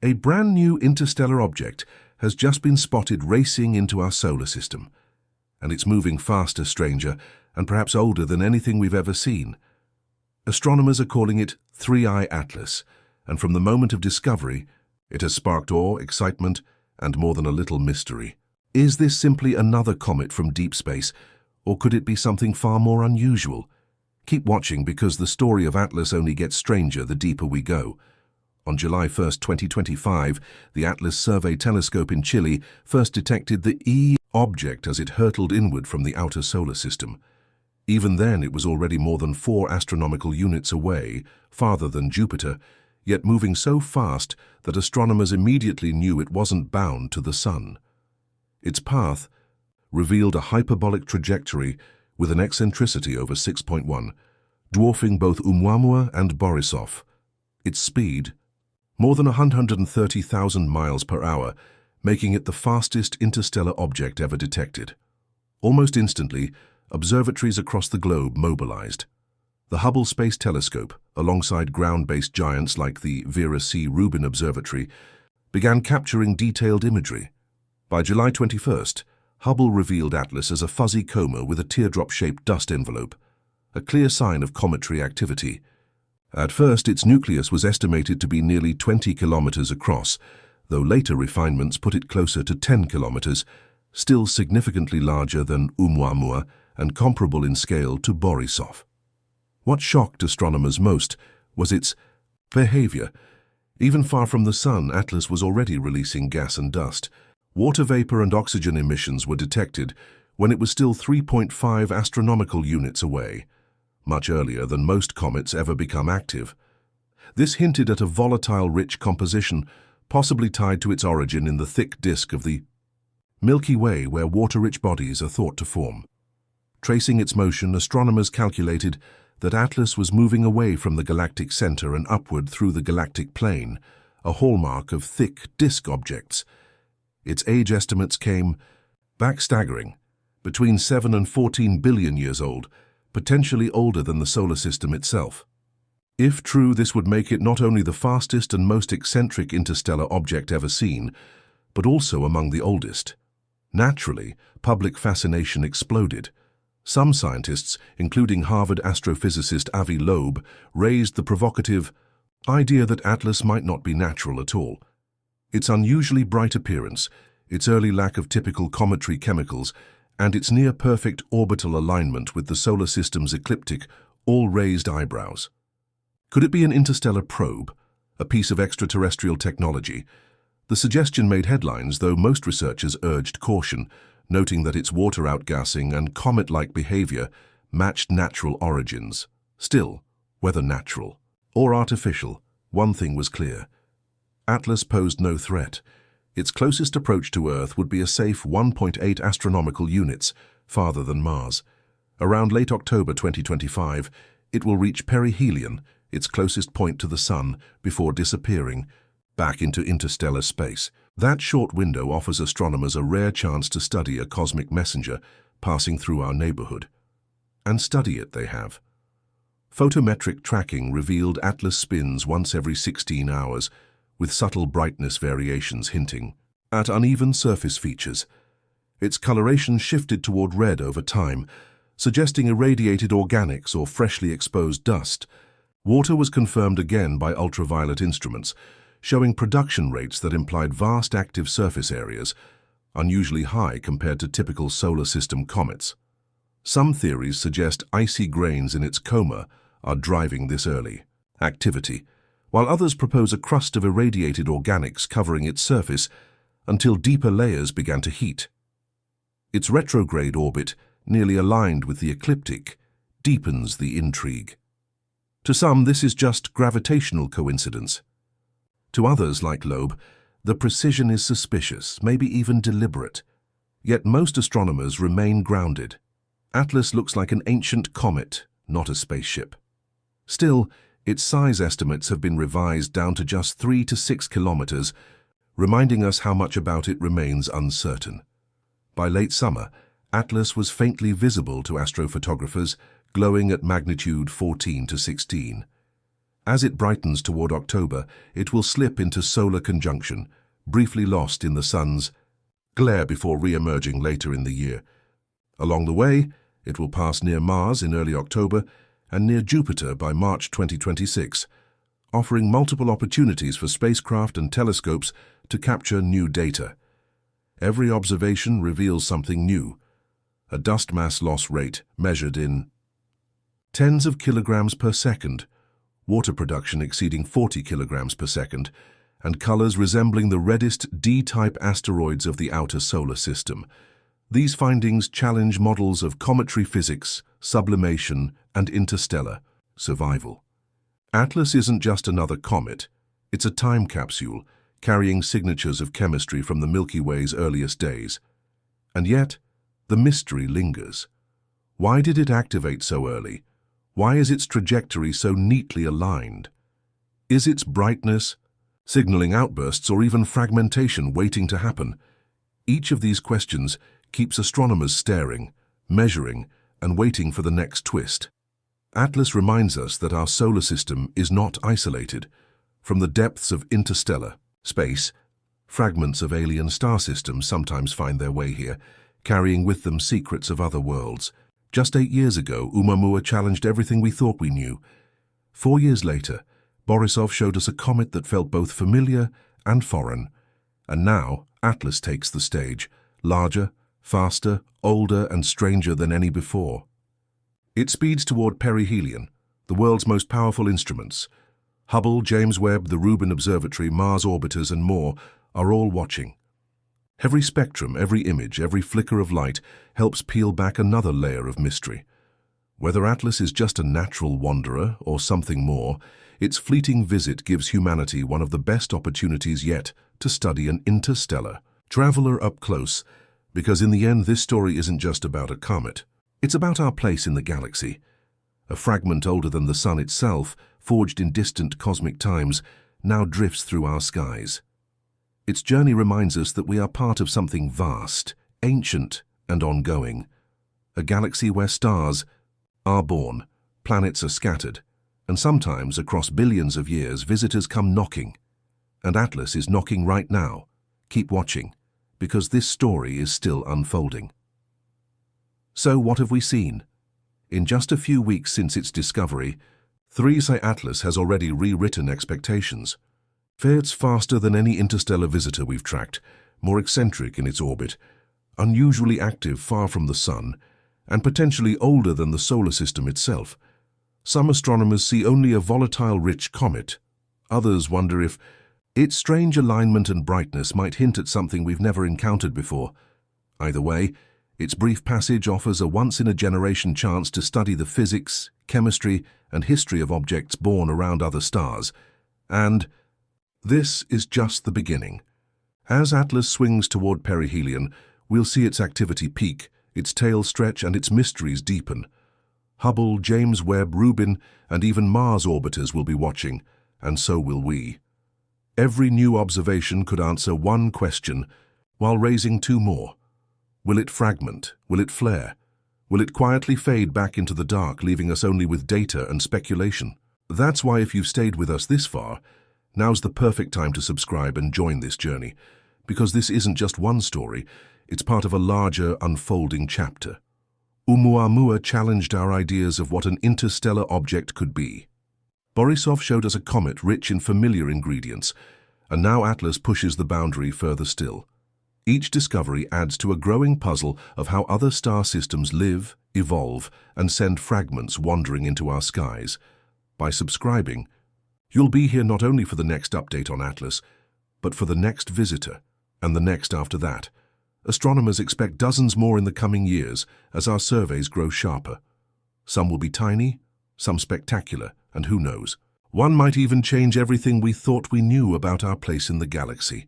A brand new interstellar object has just been spotted racing into our solar system. And it's moving faster, stranger, and perhaps older than anything we've ever seen. Astronomers are calling it 3I Atlas, and from the moment of discovery, it has sparked awe, excitement, and more than a little mystery. Is this simply another comet from deep space, or could it be something far more unusual? Keep watching because the story of Atlas only gets stranger the deeper we go. On July 1, 2025, the Atlas Survey Telescope in Chile first detected the E object as it hurtled inward from the outer solar system. Even then, it was already more than 4 astronomical units away, farther than Jupiter, yet moving so fast that astronomers immediately knew it wasn't bound to the Sun. Its path revealed a hyperbolic trajectory with an eccentricity over 6.1, dwarfing both Oumuamua and Borisov. Its speed, more than 130,000 miles per hour, making it the fastest interstellar object ever detected. Almost instantly, observatories across the globe mobilized. The Hubble Space Telescope, alongside ground-based giants like the Vera C. Rubin Observatory, began capturing detailed imagery. By July 21st, Hubble revealed Atlas as a fuzzy coma with a teardrop-shaped dust envelope, a clear sign of cometary activity. At first, its nucleus was estimated to be nearly 20 kilometers across, though later refinements put it closer to 10 kilometers, still significantly larger than Oumuamua and comparable in scale to Borisov. What shocked astronomers most was its behavior. Even far from the Sun, Atlas was already releasing gas and dust. Water vapor and oxygen emissions were detected when it was still 3.5 astronomical units away, much earlier than most comets ever become active. This hinted at a volatile, rich composition, possibly tied to its origin in the thick disk of the Milky Way, where water-rich bodies are thought to form. Tracing its motion, astronomers calculated that Atlas was moving away from the galactic center and upward through the galactic plane, a hallmark of thick disk objects. Its age estimates came back staggering, between 7 and 14 billion years old, potentially older than the solar system itself. If true, this would make it not only the fastest and most eccentric interstellar object ever seen, but also among the oldest. Naturally, public fascination exploded. Some scientists, including Harvard astrophysicist Avi Loeb, raised the provocative idea that Atlas might not be natural at all. Its unusually bright appearance, its early lack of typical cometary chemicals, and its near-perfect orbital alignment with the solar system's ecliptic all raised eyebrows. Could it be an interstellar probe, a piece of extraterrestrial technology? The suggestion made headlines, though most researchers urged caution, noting that its water outgassing and comet-like behavior matched natural origins. Still, whether natural or artificial, one thing was clear. Atlas posed no threat. Its closest approach to Earth would be a safe 1.8 astronomical units, farther than Mars. Around late October 2025, it will reach perihelion, its closest point to the Sun, before disappearing back into interstellar space. That short window offers astronomers a rare chance to study a cosmic messenger passing through our neighborhood. And study it they have. Photometric tracking revealed Atlas spins once every 16 hours, with subtle brightness variations hinting at uneven surface features. Its coloration shifted toward red over time, suggesting irradiated organics or freshly exposed dust. Water was confirmed again by ultraviolet instruments, showing production rates that implied vast active surface areas, unusually high compared to typical solar system comets. Some theories suggest icy grains in its coma are driving this early activity, while others propose a crust of irradiated organics covering its surface until deeper layers began to heat. Its retrograde orbit, nearly aligned with the ecliptic, deepens the intrigue. To some, this is just gravitational coincidence. To others, like Loeb, the precision is suspicious, maybe even deliberate. Yet most astronomers remain grounded. Atlas looks like an ancient comet, not a spaceship. Still, its size estimates have been revised down to just 3 to 6 kilometers, reminding us how much about it remains uncertain. By late summer, Atlas was faintly visible to astrophotographers, glowing at magnitude 14 to 16. As it brightens toward October, it will slip into solar conjunction, briefly lost in the sun's glare before re-emerging later in the year. Along the way, it will pass near Mars in early October and near Jupiter by March 2026, offering multiple opportunities for spacecraft and telescopes to capture new data. Every observation reveals something new: a dust mass loss rate measured in tens of kilograms per second, water production exceeding 40 kilograms per second, and colors resembling the reddest D-type asteroids of the outer solar system. These findings challenge models of cometary physics, sublimation, and interstellar survival. Atlas isn't just another comet, it's a time capsule carrying signatures of chemistry from the Milky Way's earliest days. And yet, the mystery lingers. Why did it activate so early? Why is its trajectory so neatly aligned? Is its brightness signaling outbursts or even fragmentation waiting to happen? Each of these questions keeps astronomers staring, measuring, and waiting for the next twist. Atlas reminds us that our solar system is not isolated. From the depths of interstellar space, fragments of alien star systems sometimes find their way here, carrying with them secrets of other worlds. Just 8 years ago, Oumuamua challenged everything we thought we knew. 4 years later, Borisov showed us a comet that felt both familiar and foreign. And now, Atlas takes the stage, larger, faster, older, and stranger than any before. It speeds toward perihelion, the world's most powerful instruments. Hubble, James Webb, the Rubin Observatory, Mars orbiters, and more are all watching. Every spectrum, every image, every flicker of light helps peel back another layer of mystery. Whether Atlas is just a natural wanderer or something more, its fleeting visit gives humanity one of the best opportunities yet to study an interstellar traveler up close, because in the end this story isn't just about a comet. It's about our place in the galaxy. A fragment older than the sun itself, forged in distant cosmic times, now drifts through our skies. Its journey reminds us that we are part of something vast, ancient, and ongoing. A galaxy where stars are born, planets are scattered, and sometimes across billions of years visitors come knocking. And Atlas is knocking right now. Keep watching, because this story is still unfolding. So what have we seen? In just a few weeks since its discovery, 3C Atlas has already rewritten expectations. It's faster than any interstellar visitor we've tracked, more eccentric in its orbit, unusually active far from the sun, and potentially older than the solar system itself. Some astronomers see only a volatile-rich comet. Others wonder if its strange alignment and brightness might hint at something we've never encountered before. Either way, its brief passage offers a once-in-a-generation chance to study the physics, chemistry, and history of objects born around other stars. And this is just the beginning. As Atlas swings toward perihelion, we'll see its activity peak, its tail stretch, and its mysteries deepen. Hubble, James Webb, Rubin, and even Mars orbiters will be watching, and so will we. Every new observation could answer one question, while raising 2 more. Will it fragment? Will it flare? Will it quietly fade back into the dark, leaving us only with data and speculation? That's why if you've stayed with us this far, now's the perfect time to subscribe and join this journey, because this isn't just one story, it's part of a larger, unfolding chapter. Oumuamua challenged our ideas of what an interstellar object could be. Borisov showed us a comet rich in familiar ingredients, and now Atlas pushes the boundary further still. Each discovery adds to a growing puzzle of how other star systems live, evolve, and send fragments wandering into our skies. By subscribing, you'll be here not only for the next update on Atlas, but for the next visitor, and the next after that. Astronomers expect dozens more in the coming years as our surveys grow sharper. Some will be tiny, some spectacular, and who knows, one might even change everything we thought we knew about our place in the galaxy.